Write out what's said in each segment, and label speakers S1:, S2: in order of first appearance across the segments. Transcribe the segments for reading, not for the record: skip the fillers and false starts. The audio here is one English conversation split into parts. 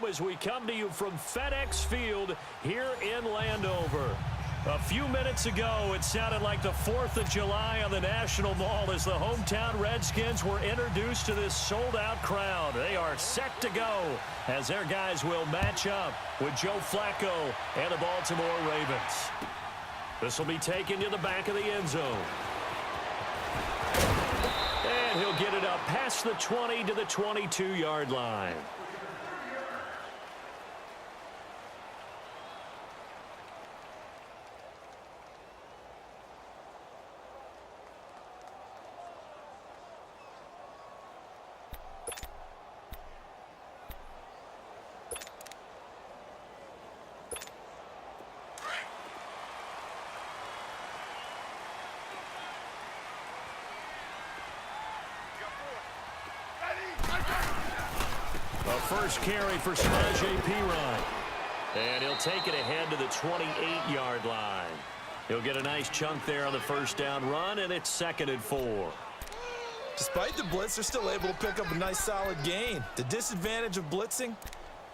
S1: as we come to you from FedEx Field here in Landover. A few minutes ago, it sounded like the 4th of July on the National Mall as the hometown Redskins were introduced to this sold-out crowd. They are set to go as their guys will match up with Joe Flacco and the Baltimore Ravens. This will be taken to the back of the end zone. And he'll get it up past the 20 to the 22-yard line. First carry for Samaje Perine. And he'll take it ahead to the 28-yard line. He'll get a nice chunk there on the first down run, and it's 2nd and 4.
S2: Despite the blitz, they're still able to pick up a nice solid gain. The disadvantage of blitzing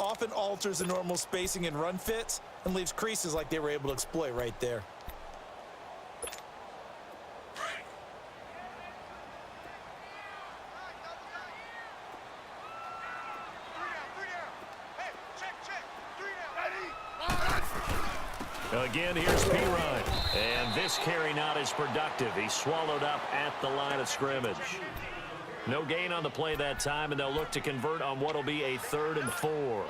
S2: often alters the normal spacing and run fits and leaves creases like they were able to exploit right there.
S1: Again, here's Perine. And this carry not as productive. He's swallowed up at the line of scrimmage. No gain on the play that time, and they'll look to convert on what will be a 3rd and 4.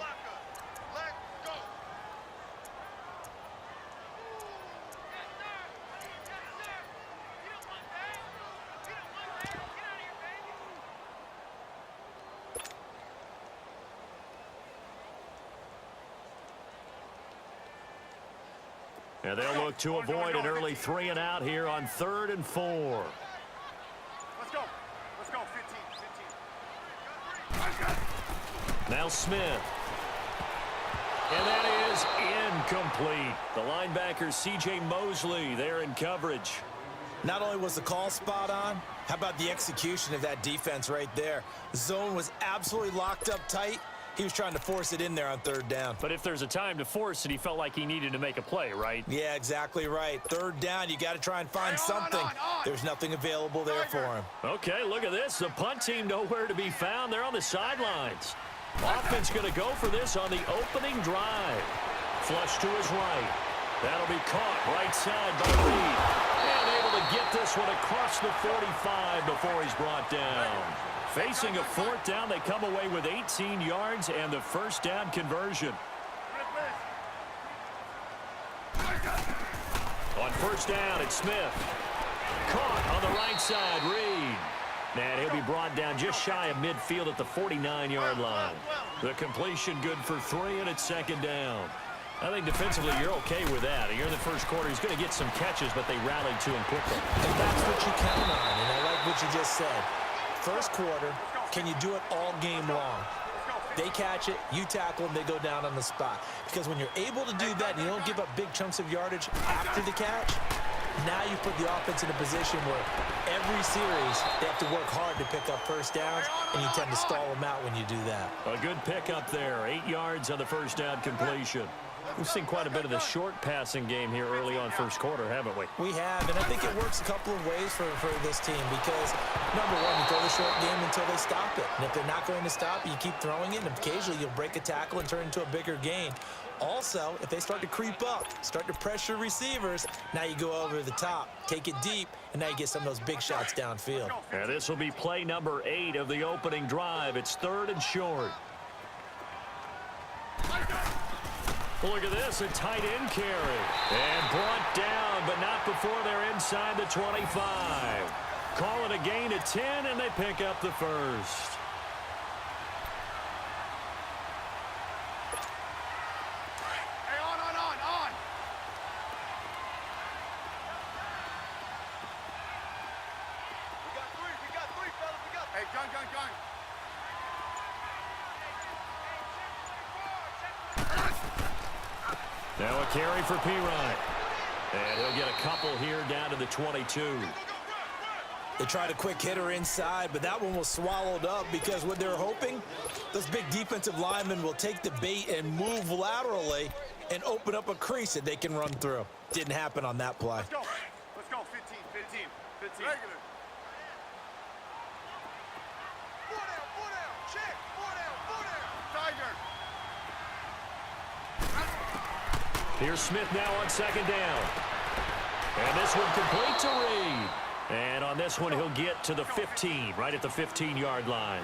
S1: And they'll look to avoid an early 3-and-out here on 3rd and 4.
S3: Let's go. Let's go. 15.
S1: Now Smith. And that is incomplete. The linebacker C.J. Mosley there in coverage.
S2: Not only was the call spot on, how about the execution of that defense right there? The zone was absolutely locked up tight. He was trying to force it in there on 3rd down.
S1: But if there's a time to force it, he felt like he needed to make a play, right?
S2: Yeah, exactly right. 3rd down, you got to try and find something. There's nothing available there for him.
S1: Okay, look at this. The punt team nowhere to be found. They're on the sidelines. Offense going to go for this on the opening drive. Flush to his right. That'll be caught right side by Reed. And able to get this one across the 45 before he's brought down. Facing a 4th down, they come away with 18 yards and the first down conversion. On 1st down, it's Smith. Caught on the right side, Reed. And he'll be brought down just shy of midfield at the 49-yard line. The completion good for 3, and it's 2nd down. I think defensively you're okay with that. You're in the first quarter. He's going to get some catches, but they rallied to him quickly.
S2: And that's what you count on, and I like what you just said. First quarter, can you do it all game long? They catch it, you tackle, and they go down on the spot. Because when you're able to do that and you don't give up big chunks of yardage after the catch, now you put the offense in a position where every series they have to work hard to pick up first downs, and you tend to stall them out when you do that.
S1: A good pickup there. 8 yards on the first down completion. We've seen quite a bit of the short passing game here early on first quarter, haven't we?
S2: We have, and I think it works a couple of ways for this team because, number one, you throw the short game until they stop it. And if they're not going to stop it, you keep throwing it, and occasionally you'll break a tackle and turn it into a bigger gain. Also, if they start to creep up, start to pressure receivers, now you go over the top, take it deep, and now you get some of those big shots downfield.
S1: And this will be play number 8 of the opening drive. It's 3rd and short. Look at this, a tight end carry. And brought down, but not before they're inside the 25. Call it a gain of 10, and they pick up the first.
S3: Hey, on. We got three, fellas. Hey, gun.
S1: Now a carry for Perine. And he'll get a couple here down to the 22.
S2: They tried a quick hitter inside, but that one was swallowed up because what they're hoping, those big defensive linemen will take the bait and move laterally and open up a crease that they can run through. Didn't happen on that play.
S3: Let's go. Let's go. 15, 15, 15. Regular. Four down. Check. Four down. Tiger.
S1: Here's Smith now on second down. And this one complete to Reed. And on this one, he'll get to the 15, right at the 15-yard line.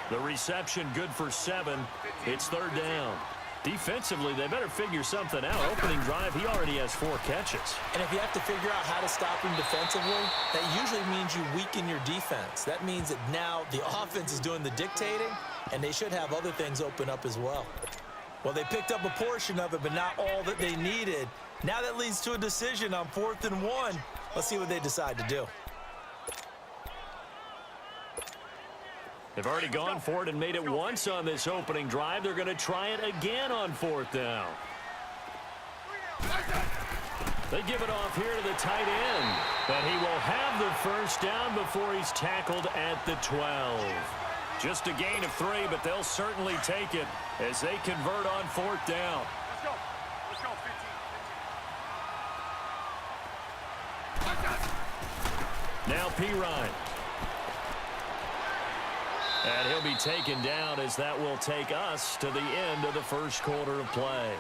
S1: The reception good for 7. It's third down. Defensively, they better figure something out. Opening drive, he already has 4 catches.
S2: And if you have to figure out how to stop him defensively, that usually means you weaken your defense. That means that now the offense is doing the dictating, and they should have other things open up as well. Well, they picked up a portion of it, but not all that they needed. Now that leads to a decision on 4th and 1. Let's see what they decide to do.
S1: They've already gone for it and made it once on this opening drive. They're going to try it again on 4th down. They give it off here to the tight end. But he will have the first down before he's tackled at the 12. Just a gain of 3, but they'll certainly take it as they convert on 4th down.
S3: Let's go. Let's go. 15.
S1: Now Pirine. And he'll be taken down as that will take us to the end of the first quarter of play.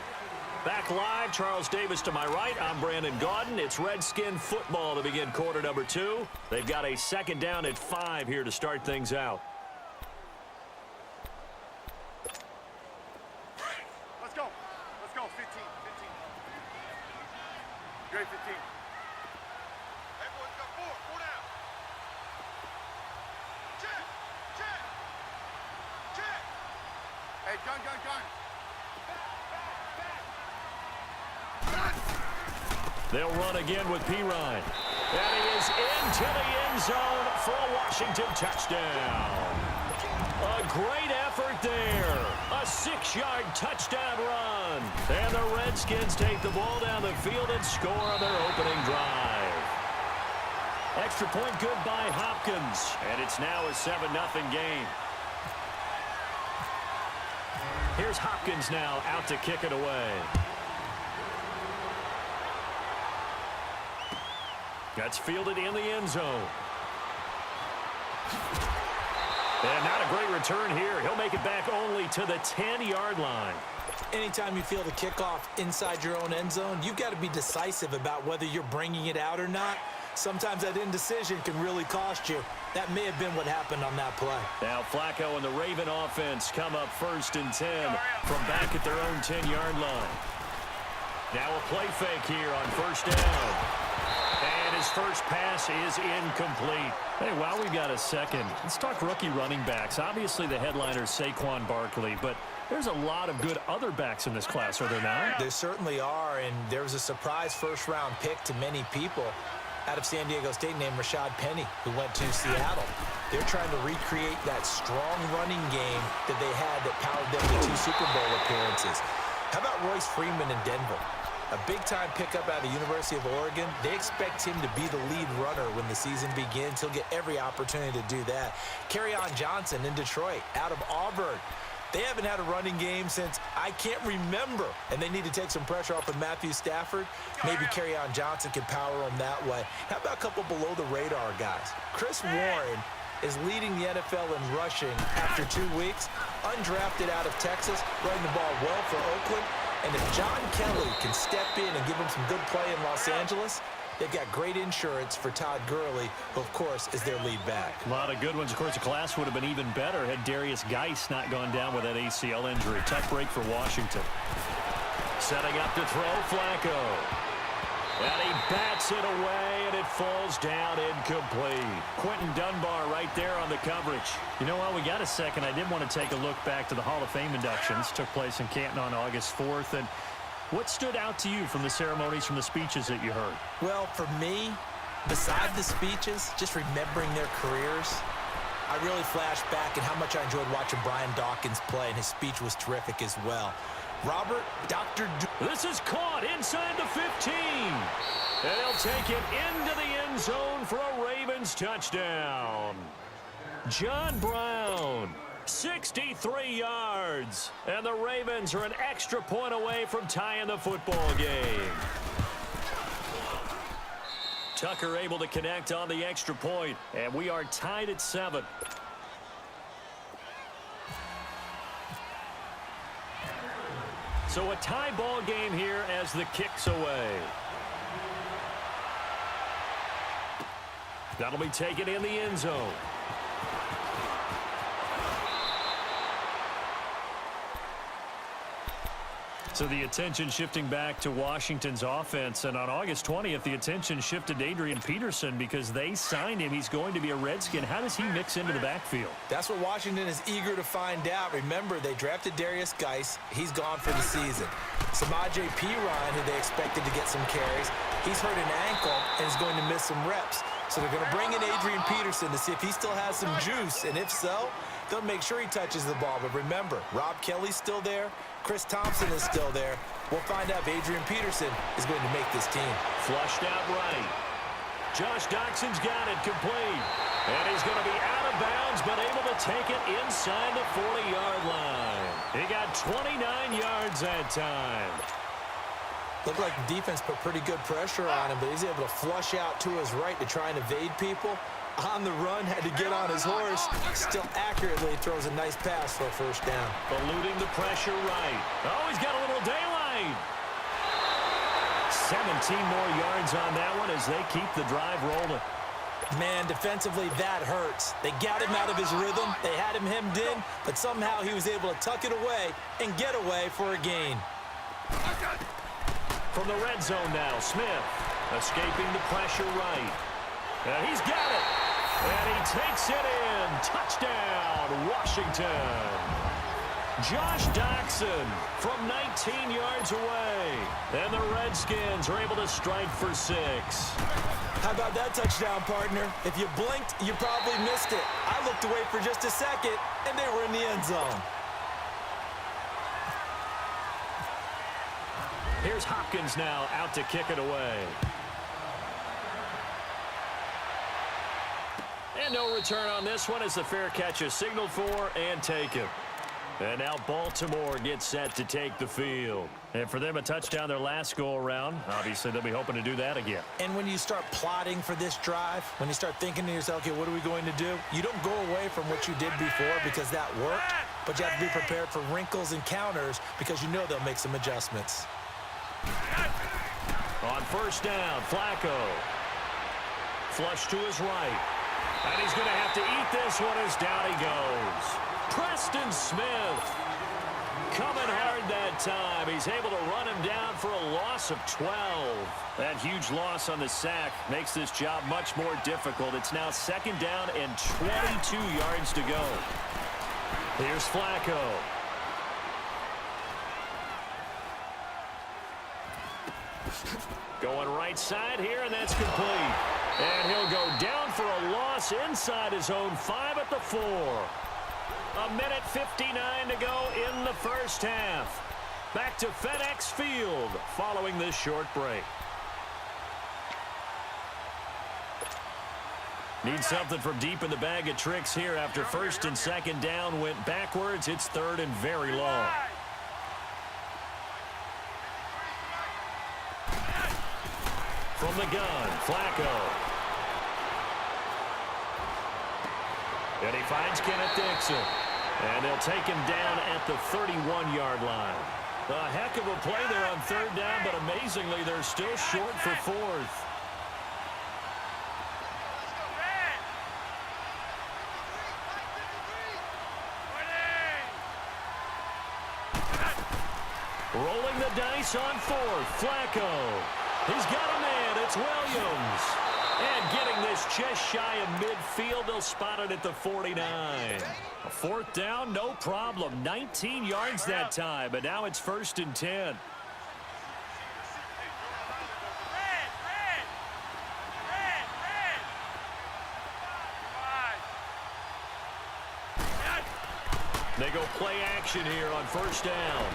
S1: Back live, Charles Davis to my right. I'm Brandon Gaudin. It's Redskin football to begin quarter number 2. They've got a second down at 5 here to start things out.
S3: Let's go. Let's go. 15. Great 15. Hey, boys, got 4 down. Check. Hey, gun.
S1: They'll run again with Pirine. And he is into the end zone for a Washington touchdown. A great effort there. A 6-yard touchdown run. And the Redskins take the ball down the field and score on their opening drive. Extra point good by Hopkins. And it's now a 7-0 game. Here's Hopkins now out to kick it away. That's fielded in the end zone. And not a great return here. He'll make it back only to the 10-yard line.
S2: Anytime you feel the kickoff inside your own end zone, you've got to be decisive about whether you're bringing it out or not. Sometimes that indecision can really cost you. That may have been what happened on that play.
S1: Now Flacco and the Raven offense come up 1st and 10 from back at their own 10-yard line. Now a play fake here on 1st down. And his first pass is incomplete. Hey, while we've got a second, let's talk rookie running backs. Obviously, the headliner is Saquon Barkley, but there's a lot of good other backs in this class, are there not?
S2: There certainly are, and there was a surprise first-round pick to many people out of San Diego State named Rashad Penny, who went to Seattle. They're trying to recreate that strong running game that they had that powered them to 2 Super Bowl appearances. How about Royce Freeman in Denver? A big-time pickup out of the University of Oregon. They expect him to be the lead runner when the season begins. He'll get every opportunity to do that. Kerryon Johnson in Detroit, out of Auburn. They haven't had a running game since I can't remember, and they need to take some pressure off of Matthew Stafford. Maybe Kerryon Johnson can power them that way. How about a couple below-the-radar guys? Chris Warren is leading the NFL in rushing after 2 weeks. Undrafted out of Texas, running the ball well for Oakland. And if John Kelly can step in and give him some good play in Los Angeles, they've got great insurance for Todd Gurley, who, of course, is their lead back.
S1: A lot of good ones. Of course, the class would have been even better had Darius Geis not gone down with that ACL injury. Tough break for Washington. Setting up to throw, Flacco. And he bats it away, and it falls down incomplete. Quentin Dunbar right there on the coverage. You know, while we got a second, I did want to take a look back to the Hall of Fame inductions. Took place in Canton on August 4th. And what stood out to you from the ceremonies, from the speeches that you heard?
S2: Well, for me, beside the speeches, just remembering their careers, I really flashed back at how much I enjoyed watching Brian Dawkins play, and his speech was terrific as well. Robert, Dr.
S1: This is caught inside the 15. And he'll take it into the end zone for a Ravens touchdown. John Brown, 63 yards. And the Ravens are an extra point away from tying the football game. Tucker able to connect on the extra point, and we are tied at 7. So a tie ball game here as the kick's away. That'll be taken in the end zone. So the attention shifting back to Washington's offense. And on August 20th, the attention shifted to Adrian Peterson because they signed him. He's going to be a Redskin. How does he mix into the backfield?
S2: That's what Washington is eager to find out. Remember, they drafted Darius Geis. He's gone for the season. Samaje Perine, who they expected to get some carries, he's hurt an ankle and is going to miss some reps. So they're going to bring in Adrian Peterson to see if he still has some juice. And if so, they'll make sure he touches the ball. But remember, Rob Kelly's still there. Chris Thompson is still there. We'll find out if Adrian Peterson is going to make this team.
S1: Flushed out right. Josh Doxson's got it complete. And he's going to be out of bounds, but able to take it inside the 40-yard line. He got 29 yards that time.
S2: Looked like the defense put pretty good pressure on him, but he's able to flush out to his right to try and evade people. On the run, had to get on his horse. Still accurately throws a nice pass for a first down.
S1: Eluding the pressure right. Oh, he's got a little daylight. 17 more yards on that one as they keep the drive rolling.
S2: Man, defensively, that hurts. They got him out of his rhythm. They had him hemmed in, but somehow he was able to tuck it away and get away for a gain.
S1: From the red zone now, Smith escaping the pressure right. And he's got it. And he takes it in. Touchdown, Washington. Josh Doxson from 19 yards away. And the Redskins are able to strike for 6.
S2: How about that touchdown, partner? If you blinked, you probably missed it. I looked away for just a second, and they were in the end zone.
S1: Here's Hopkins now out to kick it away. And no return on this one as the fair catch is signaled for and taken. And now Baltimore gets set to take the field. And for them, a touchdown their last go-around. Obviously, they'll be hoping to do that again.
S2: And when you start plotting for this drive, when you start thinking to yourself, okay, what are we going to do? You don't go away from what you did before because that worked, but you have to be prepared for wrinkles and counters because you know they'll make some adjustments.
S1: On first down, Flacco. Flush to his right. And he's going to have to eat this one as down he goes. Preston Smith coming hard that time. He's able to run him down for a loss of 12. That huge loss on the sack makes this job much more difficult. It's now second down and 22 yards to go. Here's Flacco. Going right side here, and that's complete. And he'll go down for a loss inside his own 5 at the 4. A minute 59 to go in the first half. Back to FedEx Field following this short break. Need something from deep in the bag of tricks here after first and second down went backwards. It's third and very long. From the gun, Flacco. And he finds Kenneth Dixon. And they'll take him down at the 31-yard line. A heck of a play there on third down, but amazingly, they're still short for fourth. Rolling the dice on fourth, Flacco. He's got a man, it's Williams. And getting this just shy of midfield, they'll spot it at the 49. A fourth down, no problem. 19 yards that time, but now it's first and 10. They go play action here on first down.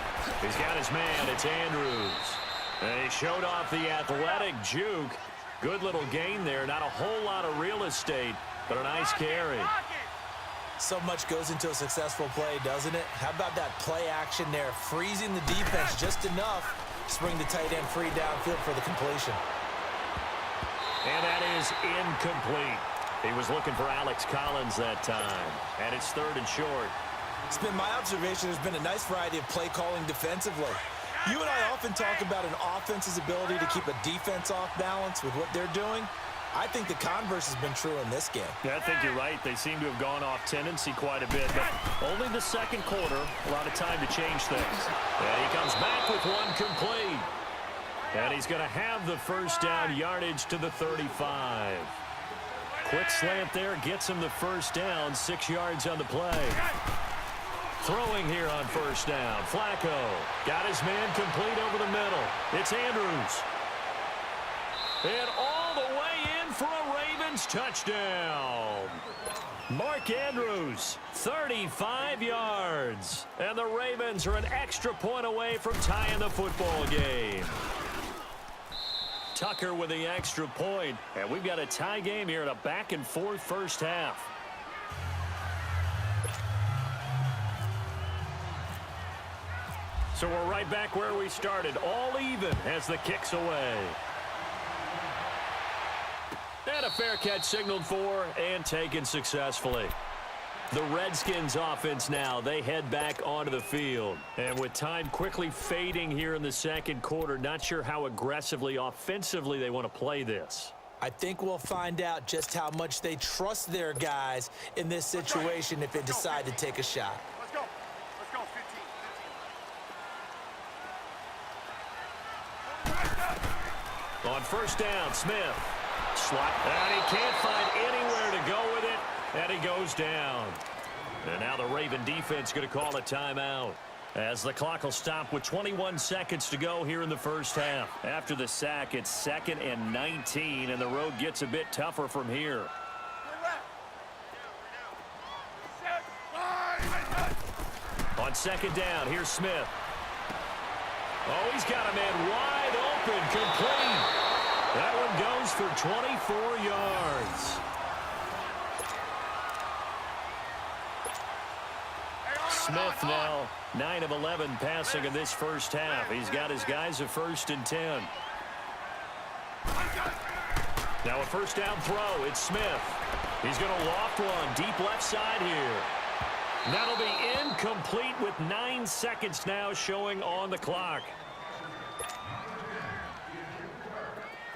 S1: He's got his man. It's Andrews. And he showed off the athletic juke. Good little gain there. Not a whole lot of real estate, but a nice carry.
S2: So much goes into a successful play, doesn't it? How about that play action there? Freezing the defense just enough to bring the tight end free downfield for the completion.
S1: And that is incomplete. He was looking for Alex Collins that time. And it's 3rd and short.
S2: It's been my observation there's been a nice variety of play calling defensively. You and I often talk about an offense's ability to keep a defense off balance with what they're doing. I think the converse has been true in this game.
S1: Yeah, I think you're right. They seem to have gone off tendency quite a bit, but only the second quarter, a lot of time to change things. And he comes back with one complete. And he's going to have the first down yardage to the 35. Quick slant there, gets him the first down, 6 yards on the play. Throwing here on first down, Flacco. Got his man complete over the middle. It's Andrews. And all the way in for a Ravens touchdown. Mark Andrews, 35 yards. And the Ravens are an extra point away from tying the football game. Tucker with the extra point. And we've got a tie game here in a back-and-forth first half. So we're right back where we started, all even as the kick's away. And a fair catch signaled for and taken successfully. The Redskins offense now, they head back onto the field. And with time quickly fading here in the second quarter, not sure how aggressively, offensively they want to play this.
S2: I think we'll find out just how much they trust their guys in this situation if they decide to take a shot.
S3: Let's go. Let's go, 15.
S1: On first down, Smith. Slot. And he can't find anywhere to go with it. And he goes down. And now the Raven defense going to call a timeout. As the clock will stop with 21 seconds to go here in the first half. After the sack, it's 2nd and 19. And the road gets a bit tougher from here. On second down, here's Smith. Oh, he's got a man wide open, complete. That one goes for 24 yards. Smith now 9 of 11 passing in this first half. He's got his guys a 1st and 10. Now a first down throw. It's Smith. He's going to loft one deep left side here. That'll be incomplete with 9 seconds now showing on the clock.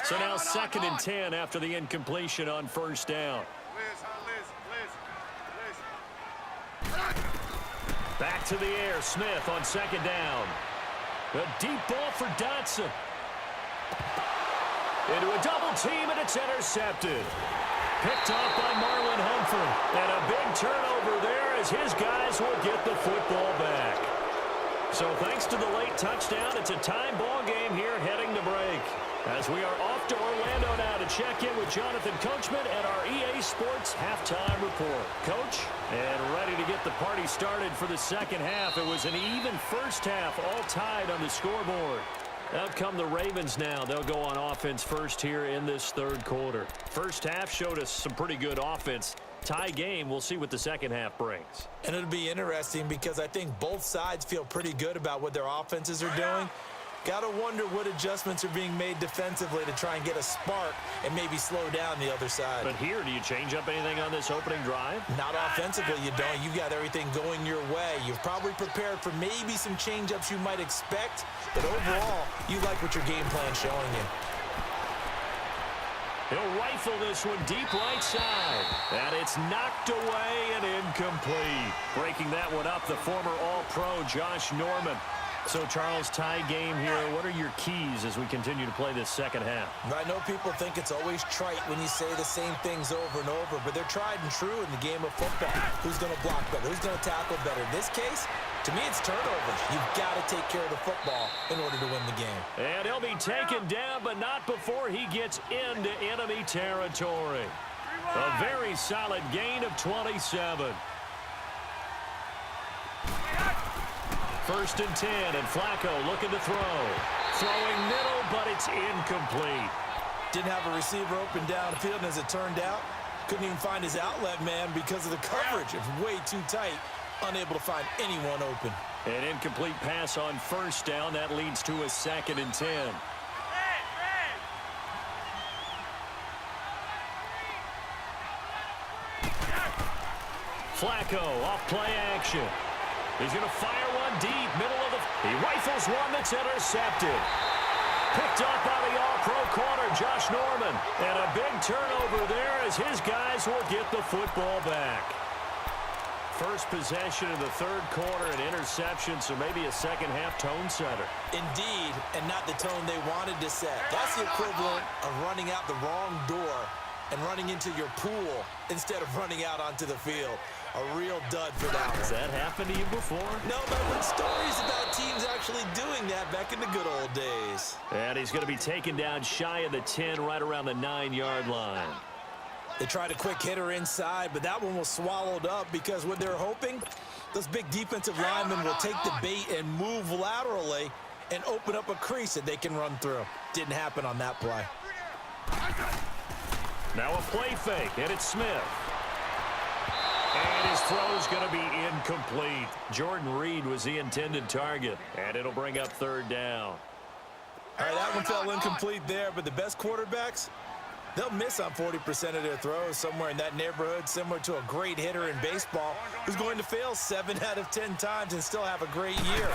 S1: So now 2nd and 10 after the incompletion on first down. Back to the air. Smith on second down. A deep ball for Dotson. Into a double team, and it's intercepted. Picked off by Marlon Humphrey. And a big turnover there as his guys will get the football back. So thanks to the late touchdown, it's a time ball game here heading to break. As we are off to Orlando now to check in with Jonathan Coachman and our EA Sports Halftime Report. Coach, and ready to get the party started for the second half. It was an even first half, all tied on the scoreboard. Out come the Ravens now. They'll go on offense first here in this third quarter. First half showed us some pretty good offense. Tie game, we'll see what the second half brings.
S2: And it'll be interesting because I think both sides feel pretty good about what their offenses are doing. Got to wonder what adjustments are being made defensively to try and get a spark and maybe slow down the other side.
S1: But here, do you change up anything on this opening drive?
S2: Not offensively, you don't. You've got everything going your way. You've probably prepared for maybe some change-ups you might expect, but overall, you like what your game plan's showing you.
S1: He'll rifle this one deep right side. And it's knocked away and incomplete. Breaking that one up, the former All-Pro Josh Norman. So, Charles, tie game here. What are your keys as we continue to play this second half?
S2: I know people think it's always trite when you say the same things over and over, but they're tried and true in the game of football. Who's going to block better? Who's going to tackle better? In this case, to me, it's turnovers. You've got to take care of the football in order to win the game.
S1: And he'll be taken down, but not before he gets into enemy territory. A very solid gain of 27. First and 10, and Flacco looking to throw. Throwing middle, but it's incomplete.
S2: Didn't have a receiver open downfield, and as it turned out, couldn't even find his outlet man because of the coverage. It was way too tight, unable to find anyone open.
S1: An incomplete pass on first down. That leads to a 2nd and 10. Flacco off play action. He's going to fire one deep, middle of the... He rifles one that's intercepted. Picked up by the all-pro corner, Josh Norman. And a big turnover there as his guys will get the football back. First possession in the third quarter, an interception, so maybe a second-half tone setter.
S2: Indeed, and not the tone they wanted to set. That's the equivalent of running out the wrong door and running into your pool instead of running out onto the field. A real dud for that one.
S1: Has that happened to you before?
S2: No, but I've heard stories about teams actually doing that back in the good old days.
S1: And he's going to be taken down shy of the 10, right around the 9-yard line.
S2: They tried a quick hitter inside, but that one was swallowed up because what they're hoping, those big defensive linemen will take the bait and move laterally and open up a crease that they can run through. Didn't happen on that play.
S1: Now a play fake, and it's Smith. And his throw is going to be incomplete. Jordan Reed was the intended target, and it'll bring up 3rd down.
S2: All right, that one fell incomplete there, but the best quarterbacks, they'll miss on 40% of their throws, somewhere in that neighborhood, similar to a great hitter in baseball who's going to fail 7 out of 10 times and still have a great year.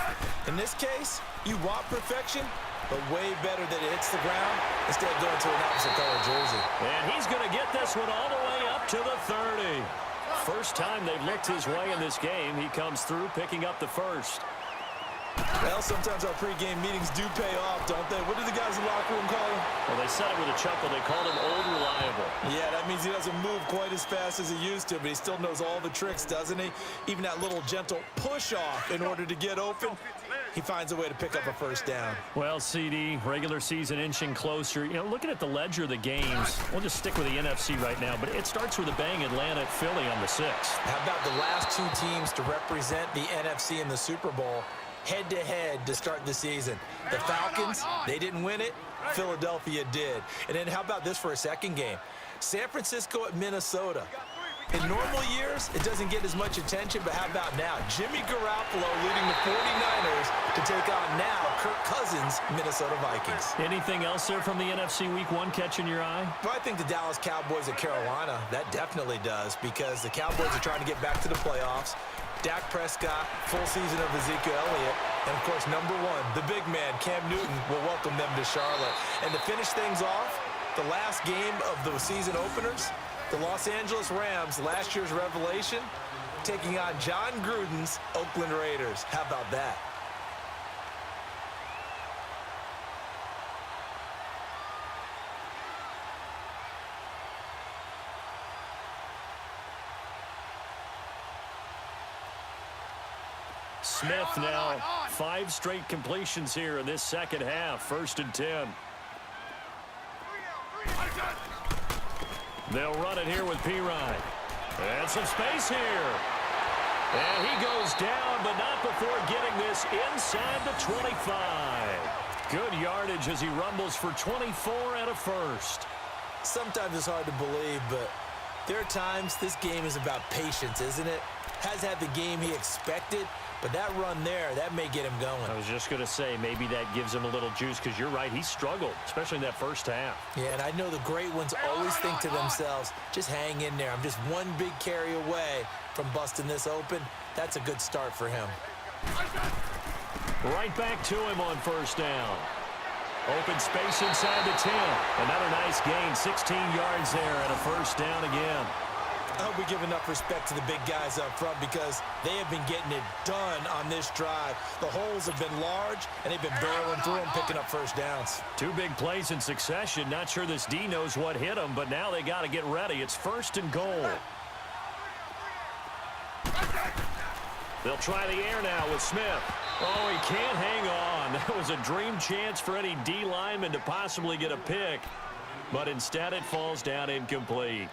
S2: In this case, you want perfection, but way better that it hits the ground instead of going to an opposite color jersey.
S1: And he's going to get this one all the way up to the 30. First time they've looked his way in this game. He comes through picking up the first.
S2: Well, sometimes our pregame meetings do pay off, don't they? What do the guys in the locker room call him?
S1: Well, they said it with a chuckle. They called him Old Reliable.
S2: Yeah, that means he doesn't move quite as fast as he used to, but he still knows all the tricks, doesn't he? Even that little gentle push-off in order to get open, he finds a way to pick up a first down.
S1: Well, CD, regular season inching closer. You know, looking at the ledger of the games, we'll just stick with the NFC right now, but it starts with a bang, Atlanta at Philly on the 6th.
S2: How about the last 2 teams to represent the NFC in the Super Bowl head-to-head to start the season? The Falcons, they didn't win it. Philadelphia did. And then how about this for a second game? San Francisco at Minnesota. In normal years, it doesn't get as much attention, but how about now? Jimmy Garoppolo leading the 49ers to take on now Kirk Cousins' Minnesota Vikings.
S1: Anything else there from the NFC Week 1 catching your eye?
S2: Well, I think the Dallas Cowboys at Carolina, that definitely does, because the Cowboys are trying to get back to the playoffs. Dak Prescott, full season of Ezekiel Elliott, and of course, number 1, the big man, Cam Newton, will welcome them to Charlotte. And to finish things off, the last game of the season openers, the Los Angeles Rams, last year's revelation, taking on John Gruden's Oakland Raiders. How about that?
S1: Smith now 5 straight completions here in this second half. 1st and 10. They'll run it here with Pirine. And some space here. And he goes down, but not before getting this inside the 25. Good yardage as he rumbles for 24 and a first.
S2: Sometimes it's hard to believe, but there are times this game is about patience, isn't it? Has had the game he expected, but that run there, that may get him going.
S1: I was just going to say, maybe that gives him a little juice, because you're right, he struggled, especially in that first half.
S2: Yeah, and I know the great ones always think to themselves, just hang in there. I'm just one big carry away from busting this open. That's a good start for him.
S1: Right back to him on 1st down. Open space inside the 10. Another nice gain, 16 yards there, and a 1st down again.
S2: I hope we give enough respect to the big guys up front, because they have been getting it done on this drive. The holes have been large, and they've been barreling through them, picking up 1st downs. 2
S1: big plays in succession. Not sure this D knows what hit them, but now they got to get ready. It's 1st and goal. They'll try the air now with Smith. Oh, he can't hang on. That was a dream chance for any D lineman to possibly get a pick, but instead it falls down incomplete.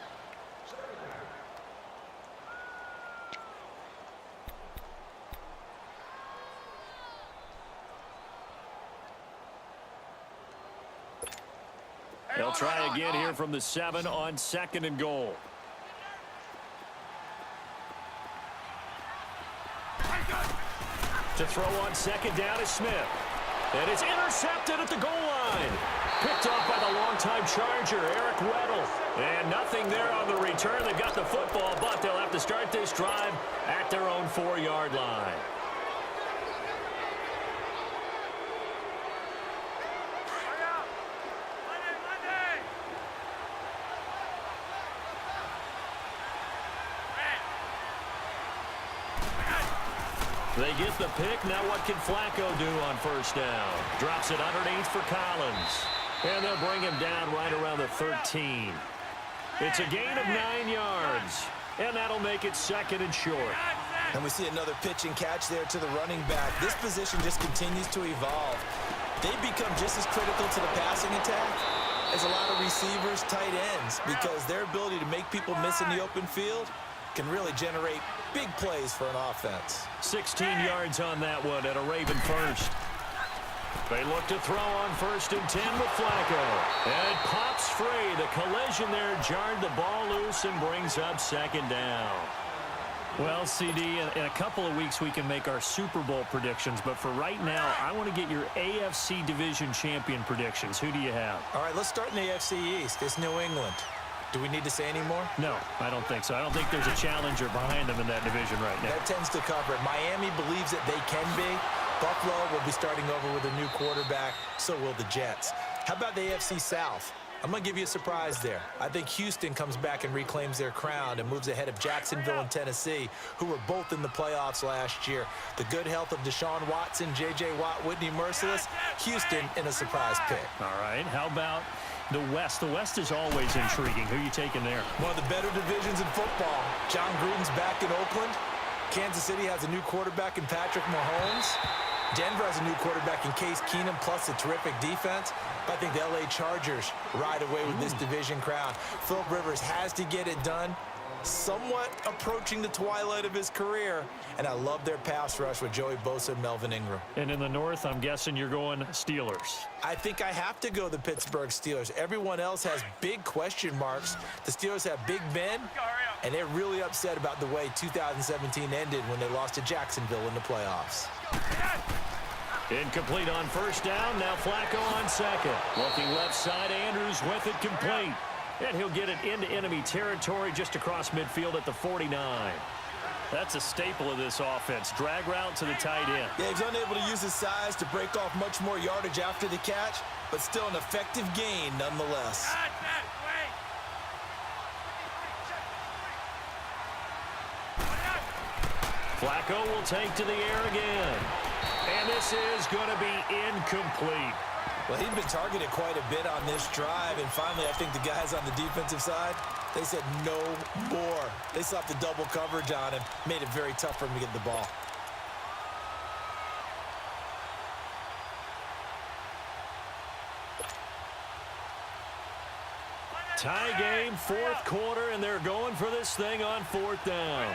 S1: They'll try again here from the 7 on 2nd and goal. To throw on 2nd down is Smith. And it's intercepted at the goal line. Picked off by the longtime Charger, Eric Weddle. And nothing there on the return. They've got the football, but they'll have to start this drive at their own 4-yard line. They get the pick. Now what can Flacco do on 1st down? Drops it underneath for Collins. And they'll bring him down right around the 13. It's a gain of 9 yards. And that'll make it 2nd and short.
S2: And we see another pitch and catch there to the running back. This position just continues to evolve. They become just as critical to the passing attack as a lot of receivers, tight ends, because their ability to make people miss in the open field can really generate big plays for an offense.
S1: 16 yards on that one at a Raven first. They look to throw on 1st and 10 with Flacco. And it pops free. The collision there jarred the ball loose and brings up 2nd down. Well, CD, in a couple of weeks we can make our Super Bowl predictions, but for right now, I want to get your AFC Division Champion predictions. Who do you have?
S2: All right, let's start in the AFC East. It's New England. Do we need to say any more?
S1: No, I don't think so. I don't think there's a challenger behind them in that division right now.
S2: That tends to cover it. Miami believes that they can be. Buffalo will be starting over with a new quarterback. So will the Jets. How about the AFC South? I'm going to give you a surprise there. I think Houston comes back and reclaims their crown and moves ahead of Jacksonville and Tennessee, who were both in the playoffs last year. The good health of Deshaun Watson, J.J. Watt, Whitney Merciless, Houston in a surprise pick.
S1: All right, how about the West? The West is always intriguing. Who are you taking there?
S2: One of the better divisions in football. John Gruden's back in Oakland. Kansas City has a new quarterback in Patrick Mahomes. Denver has a new quarterback in Case Keenum, plus a terrific defense. But I think the L.A. Chargers ride away with this division crown. Philip Rivers has to get it done. Somewhat approaching the twilight of his career. And I love their pass rush with Joey Bosa and Melvin Ingram.
S1: And in the North, I'm guessing you're going Steelers.
S2: I think I have to go the Pittsburgh Steelers. Everyone else has big question marks. The Steelers have Big Ben, and they're really upset about the way 2017 ended when they lost to Jacksonville in the playoffs.
S1: Incomplete on 1st down. Now Flacco on 2nd. Looking left side, Andrews with it complete. And he'll get it into enemy territory just across midfield at the 49. That's a staple of this offense. Drag route to the tight end.
S2: Yeah, he's unable to use his size to break off much more yardage after the catch, but still an effective gain nonetheless.
S1: Flacco will take to the air again. And this is going to be incomplete.
S2: Well, he'd been targeted quite a bit on this drive, and finally I think the guys on the defensive side, they said no more. They slapped the double coverage on him, made it very tough for him to get the ball.
S1: Tie game, 4th quarter, and they're going for this thing on 4th down.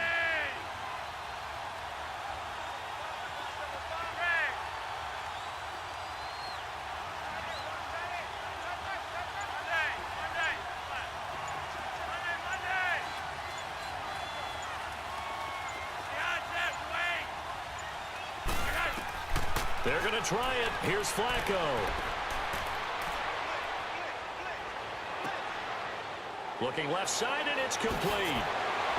S1: They're going to try it. Here's Flacco. Looking left side, and it's complete.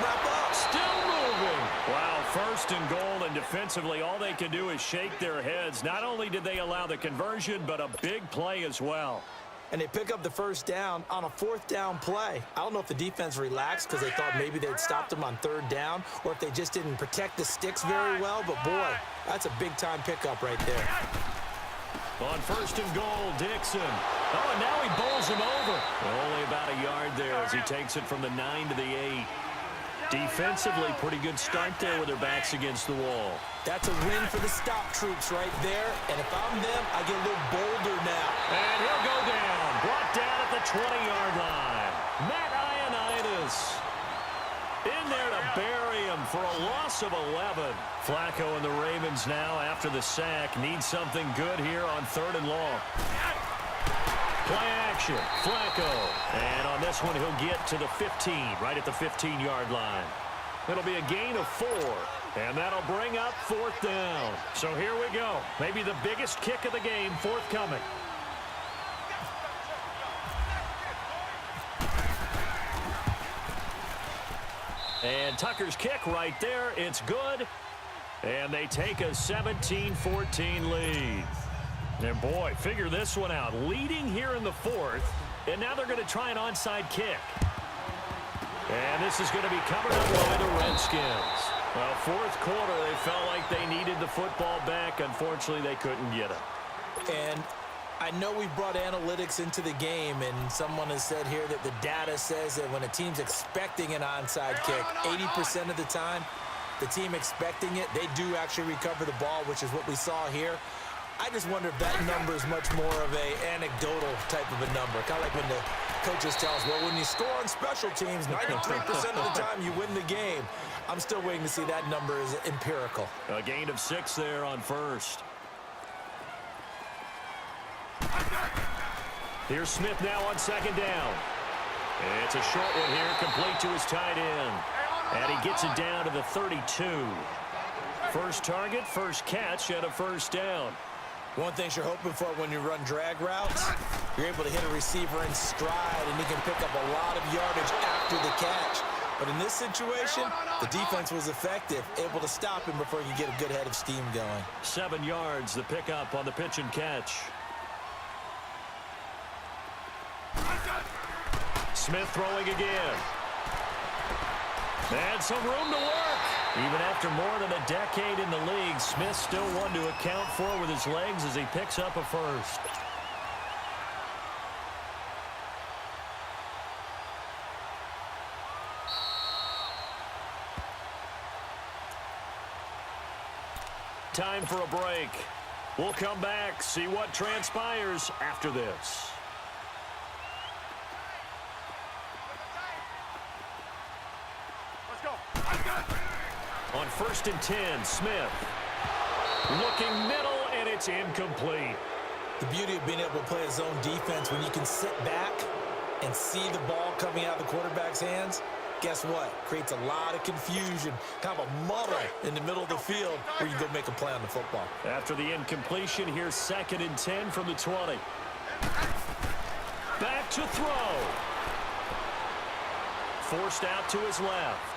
S2: Wrap up.
S1: Still moving. Wow, 1st and goal, and defensively, all they can do is shake their heads. Not only did they allow the conversion, but a big play as well.
S2: And they pick up the 1st down on a 4th down play. I don't know if the defense relaxed because they thought maybe they'd stopped them on 3rd down, or if they just didn't protect the sticks very well. But, boy, that's a big-time pickup right there.
S1: On 1st and goal, Dixon. Oh, and now he bowls him over. Only about a yard there as he takes it from the 9 to the 8. Defensively, pretty good start there with their backs against the wall.
S2: That's a win for the stop troops right there. And if I'm them, I get a little bolder now.
S1: And he'll go down. Brought down at the 20-yard line. Matt Ioannidis in there to bury him for a loss of 11. Flacco and the Ravens now, after the sack, need something good here on 3rd and long. Play action. Flacco. And on this one, he'll get to the 15, right at the 15-yard line. It'll be a gain of 4. And that'll bring up 4th down. So here we go. Maybe the biggest kick of the game forthcoming. And Tucker's kick right there. It's good. And they take a 17-14 lead. And boy, figure this one out. Leading here in the 4th. And now they're going to try an onside kick. And this is going to be covered up by the Redskins. Well, 4th quarter, they felt like they needed the football back. Unfortunately, they couldn't get it.
S2: And I know we've brought analytics into the game, and someone has said here that the data says that when a team's expecting an onside kick, 80% of the time, the team expecting it, they do actually recover the ball, which is what we saw here. I just wonder if that number is much more of a anecdotal type of a number. Kind of like when the coaches tell us, well, when you score on special teams, 93% of the time you win the game. I'm still waiting to see that number is empirical.
S1: A gain of 6 there on 1st. Here's Smith now on 2nd down. It's a short one here, complete to his tight end. And he gets it down to the 32. First target, first catch, and a 1st down.
S2: One thing you're hoping for when you run drag routes, you're able to hit a receiver in stride, and he can pick up a lot of yardage after the catch. But in this situation, the defense was effective, able to stop him before he could get a good head of steam going.
S1: 7 yards, the pickup on the pitch and catch. Smith throwing again. And some room to work. Even after more than a decade in the league, Smith still one to account for with his legs as he picks up a 1st. Time for a break. We'll come back, see what transpires after this. On 1st and 10, Smith. Looking middle, and it's incomplete.
S2: The beauty of being able to play a zone defense when you can sit back and see the ball coming out of the quarterback's hands, guess what? Creates a lot of confusion, kind of a muddle in the middle of the field where you go make a play on the football.
S1: After the incompletion, here's 2nd and 10 from the 20. Back to throw. Forced out to his left.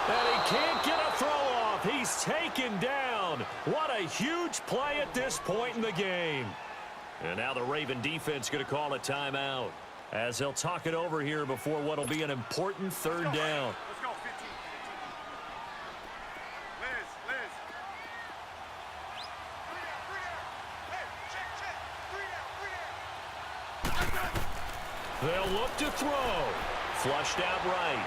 S1: And he can't get a throw off. He's taken down. What a huge play at this point in the game. And now the Raven defense going to call a timeout as they'll talk it over here before what will be an important 3rd down.
S3: Let's go, 15. Liz. Hey, check. 3 down.
S1: They'll look to throw. Flushed out right.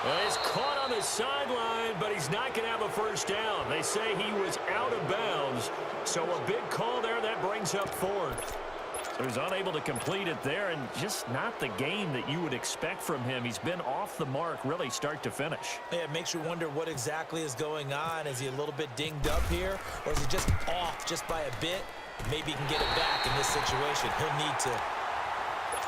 S1: Well, he's caught on the sideline, but he's not going to have a 1st down. They say he was out of bounds. So a big call there. That brings up 4th. So he's unable to complete it there, and just not the game that you would expect from him. He's been off the mark really start to finish.
S2: Yeah, it makes you wonder what exactly is going on. Is he a little bit dinged up here, or is he just off just by a bit? Maybe he can get it back in this situation. He'll need to.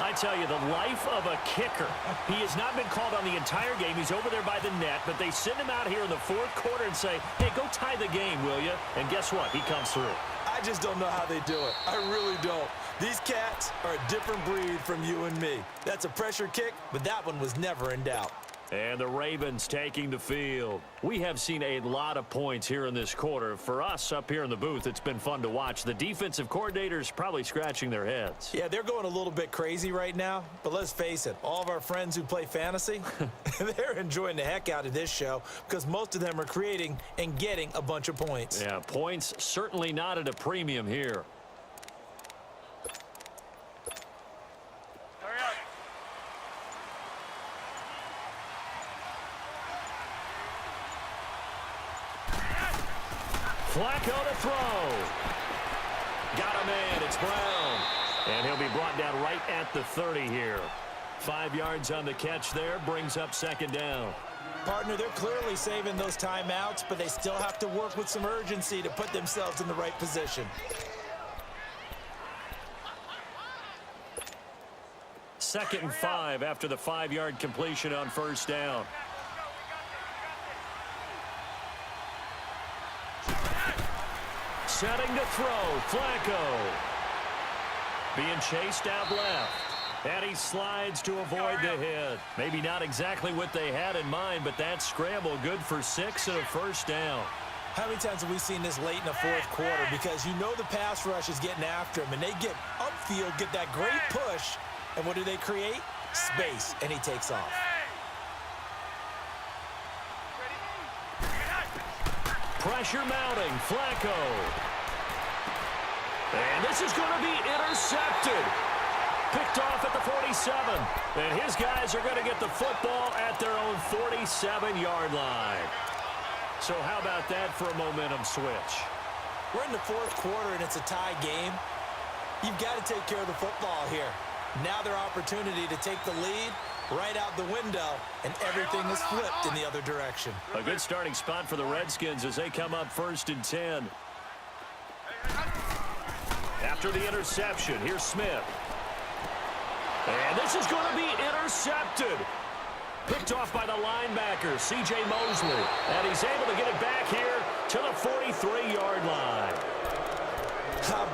S1: I tell you, the life of a kicker. He has not been called on the entire game. He's over there by the net, but they send him out here in the 4th quarter and say, hey, go tie the game, will you? And guess what? He comes through.
S2: I just don't know how they do it. I really don't. These cats are a different breed from you and me. That's a pressure kick, but that one was never in doubt.
S1: And the Ravens taking the field. We have seen a lot of points here in this quarter. For us up here in the booth, it's been fun to watch. The defensive coordinators probably scratching their heads.
S2: Yeah, they're going a little bit crazy right now. But let's face it, all of our friends who play fantasy, they're enjoying the heck out of this show because most of them are creating and getting a bunch of points.
S1: Yeah, points certainly not at a premium here. Flacco to throw. Got a man. It's Brown. And he'll be brought down right at the 30 here. 5 yards on the catch there. Brings up 2nd down.
S2: Partner, they're clearly saving those timeouts, but they still have to work with some urgency to put themselves in the right position.
S1: 2nd and 5 after the 5-yard completion on first down. Setting to throw, Flacco. Being chased out left. And he slides to avoid the hit. Maybe not exactly what they had in mind, but that scramble good for 6 and a first down.
S2: How many times have we seen this late in the fourth quarter? Because you know the pass rush is getting after him, and they get upfield, get that great push, and what do they create? Space, and he takes off.
S1: Pressure mounting, Flacco. And this is going to be intercepted. Picked off at the 47. And his guys are going to get the football at their own 47-yard line. So how about that for a momentum switch?
S2: We're in the fourth quarter, and it's a tie game. You've got to take care of the football here. Now their opportunity to take the lead right out the window, and everything is flipped in the other direction.
S1: A good starting spot for the Redskins as they come up 1st and 10. After the interception, here's Smith. And this is going to be intercepted. Picked off by the linebacker, C.J. Mosley. And he's able to get it back here to the 43-yard line.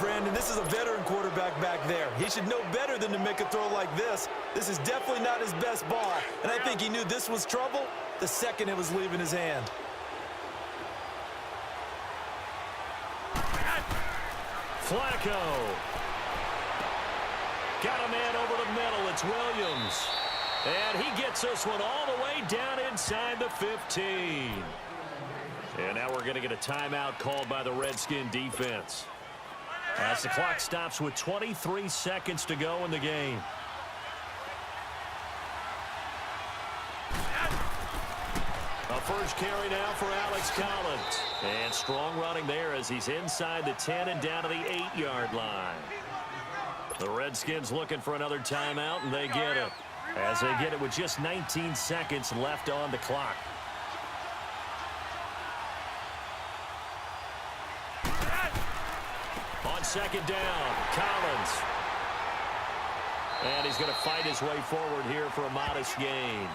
S2: Brandon, this is a veteran quarterback back there. He should know better than to make a throw like this. This is definitely not his best ball. And I think he knew this was trouble the second it was leaving his hand.
S1: Flacco. Got a man over the middle. It's Williams. And he gets this one all the way down inside the 15. And now we're going to get a timeout called by the Redskin defense. As the clock stops with 23 seconds to go in the game. A first carry now for Alex Collins. And strong running there as he's inside the 10 and down to the 8-yard line. The Redskins looking for another timeout, and they get it. As they get it with just 19 seconds left on the clock. On second down, Collins. And he's going to fight his way forward here for a modest gain.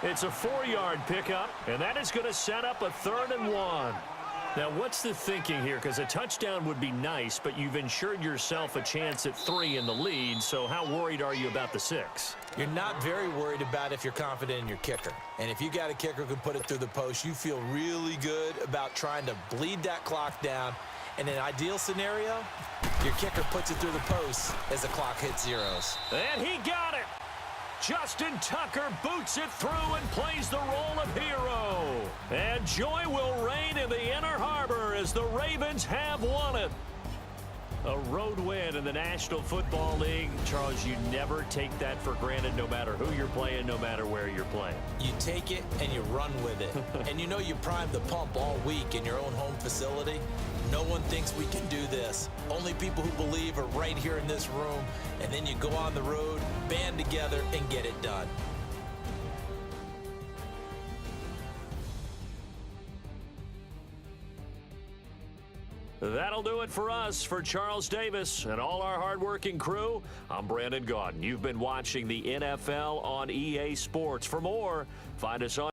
S1: It's a 4-yard pickup, and that is going to set up a 3rd and 1. Now, what's the thinking here? Because a touchdown would be nice, but you've ensured yourself a chance at 3 in the lead, so how worried are you about the 6?
S2: You're not very worried about if you're confident in your kicker. And if you got a kicker who can put it through the post, you feel really good about trying to bleed that clock down. In an ideal scenario, your kicker puts it through the post as the clock hits zeros.
S1: And he got it. Justin Tucker boots it through and plays the role of hero. And joy will reign in the Inner Harbor as the Ravens have won it. A road win in the National Football League. Charles, you never take that for granted no matter who you're playing, no matter where you're playing.
S2: You take it and you run with it. And you know you primed the pump all week in your own home facility. No one thinks we can do this. Only people who believe are right here in this room. And then you go on the road, band together, and get it done.
S1: That'll do it for us. For Charles Davis and all our hardworking crew, I'm Brandon Gaudin. You've been watching the NFL on EA Sports. For more, find us on